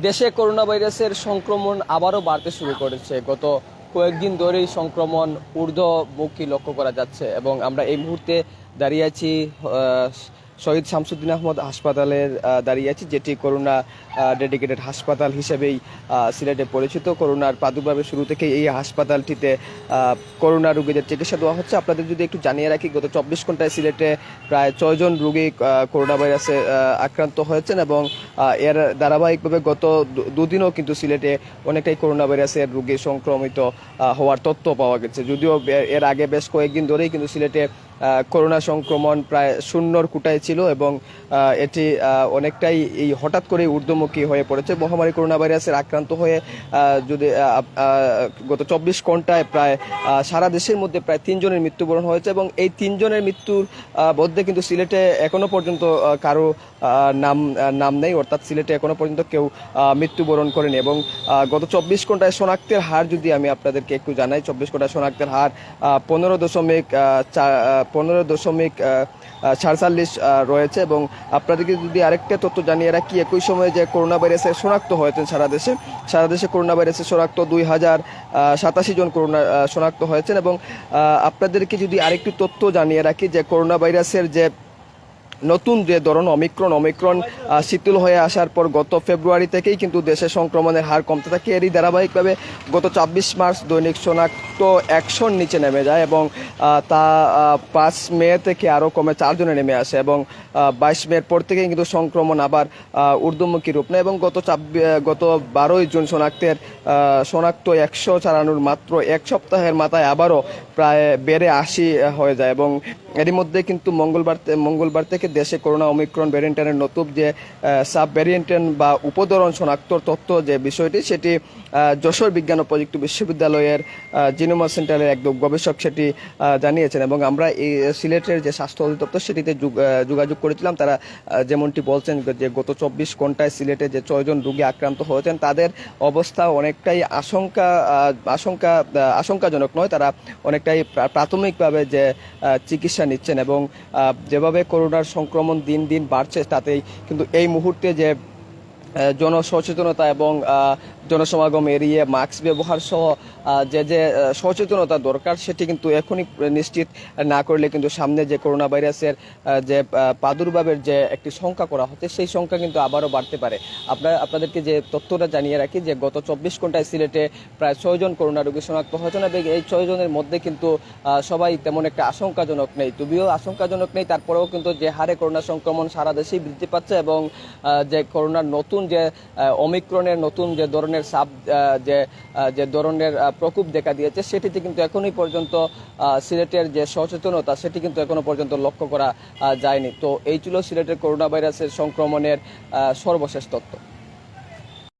দেশে করোনা ভাইরাসের সংক্রমণ আবারও বাড়তে শুরু করেছে। গত কয়েকদিন ধরেই সংক্রমণ ঊর্ধ্বমুখী লক্ষ্য করা যাচ্ছে এবং আমরা এই মুহূর্তে দাঁড়িয়ে আছি শহীদ শামসুদ্দিন আহমদ হাসপাতালের দাঁড়িয়ে আছি, যেটি করোনা ডেডিকেটেড হাসপাতাল হিসেবেই সিলেটে পরিচিত। করোনার প্রাদুর্ভাবের শুরু থেকেই এই হাসপাতালটিতে করোনা রোগীদের চিকিৎসা দেওয়া হচ্ছে। আপনাদের যদি একটু জানিয়ে রাখি, গত 24 ঘন্টায় সিলেটে প্রায় 6 জন রোগী করোনা ভাইরাসে আক্রান্ত হয়েছেন এবং এর ধারাবাহিকভাবে গত দুদিনও কিন্তু সিলেটে অনেকটাই করোনা ভাইরাসের রোগী সংক্রমিত হওয়ার তথ্য পাওয়া গেছে। যদিও এর আগে বেশ কয়েকদিন ধরেই কিন্তু সিলেটে করোনা সংক্রমণ প্রায় শূন্যর কোটায় ছিল এবং এটি অনেকটাই এই হঠাৎ করে ঊর্ধ্বমুখী হয়ে পড়েছে। মহামারী করোনা ভাইরাসের আক্রান্ত হয়ে যদি গত 24 ঘন্টায় প্রায় সারা দেশের মধ্যে প্রায় 3 জনের মৃত্যুবরণ হয়েছে এবং এই 3 জনের মৃত্যুর মধ্যে কিন্তু সিলেটে এখনো পর্যন্ত কারো নাম নেই, অর্থাৎ সিলেটে এখনো পর্যন্ত কেউ মৃত্যুবরণ করেনি। এবং গত 24 ঘন্টায় শনাক্তের হার যদি আমি আপনাদেরকে একটু জানাই, 24 ঘন্টায় শনাক্তের হার 15.47 রয়েছে। এবং আপনাদেরকে যদি আরেকটা তথ্য জানিয়ে রাখি, একই সময়ে যে করোনা ভাইরাসে শনাক্ত হয়েছেন সারা দেশে করোনা ভাইরাসে শনাক্ত 2087 জন করোনা শনাক্ত হয়েছেন। এবং আপনাদেরকে যদি আরেকটু তথ্য জানিয়ে রাখি যে করোনা ভাইরাসের যে নতুন যে ধরন অমিক্রন শিথিল হয়ে আসার পর গত ফেব্রুয়ারি থেকেই কিন্তু দেশে সংক্রমণের হার কমতে থাকে। এরই ধারাবাহিকভাবে গত 24 মার্চ দৈনিক শনাক্ত 100-র নিচে নেমে যায় এবং তা 5 মে থেকে আরও কমে 4 জনে নেমে আসে এবং 22 মের পর থেকেই কিন্তু সংক্রমণ আবার ঊর্ধ্বমুখী রূপ নেয় এবং গত 12ই জুন শনাক্ত 100 চালানোর মাত্র এক সপ্তাহের মাথায় আবারও প্রায় বেড়ে 80 হয়ে যায়। এবং এরই মধ্যে কিন্তু মঙ্গলবার থেকে দেশে করোনা ওমিক্রন ভ্যারিয়েন্টের নতুন যে সাব ভ্যারিয়েন্ট বা উপধরন শনাক্তর তথ্য যে বিষয়টি, সেটি যশোর বিজ্ঞান ও প্রযুক্তি বিশ্ববিদ্যালয়ের জিনোম সেন্টারের এক গবেষক সেটি জানিয়েছেন। এবং আমরা এই সিলেটের যে স্বাস্থ্য অধিদপ্তর সেটিতে যোগাযোগ করেছিলাম। তারা যেমনটি বলছেন যে গত 24 ঘন্টায় সিলেটে যে 6 জন রোগী আক্রান্ত হয়েছেন তাদের অবস্থা অনেকটাই আশঙ্কাজনক নয়, তারা অনেকটাই প্রাথমিকভাবে যে চিকিৎসা নিচ্ছেন। এবং যেভাবে করোনার সংক্রমণ দিন দিন বাড়ছে, তাতেই কিন্তু এই মুহূর্তে যে জনসচেতনতা এবং জনসমাগম এড়িয়ে মাস্ক ব্যবহার সহ যে সচেতনতা দরকার, সেটি কিন্তু এখনই নিশ্চিত না করলে কিন্তু সামনে যে করোনা ভাইরাসের যে প্রাদুর্ভাবের যে একটি সংখ্যা করা হচ্ছে, সেই সংখ্যা কিন্তু আবারও বাড়তে পারে। আপনাদেরকে যে তথ্যটা জানিয়ে রাখি যে গত 24 ঘন্টায় সিলেটে প্রায় 6 জন করোনা রোগী শনাক্ত হয়েছেন এবং এই 6 জনের মধ্যে কিন্তু সবাই তেমন একটা আশঙ্কাজনক নেই। যদিও আশঙ্কাজনক নেই, তারপরেও কিন্তু যে হারে করোনা সংক্রমণ সারা দেশেই বৃদ্ধি পাচ্ছে এবং যে করোনার নতুন যে ওমিক্রনের নতুন যে ধরনের যে ধরনের প্রকোপ দেখা দিয়েছে, সেটিতে কিন্তু এখনই পর্যন্ত সিলেটের যে সচেতনতা সেটি কিন্তু এখনো পর্যন্ত লক্ষ্য করা যায়নি। তো এই ছিল সিলেটের করোনা ভাইরাসের সংক্রমণের সর্বশেষ তথ্য।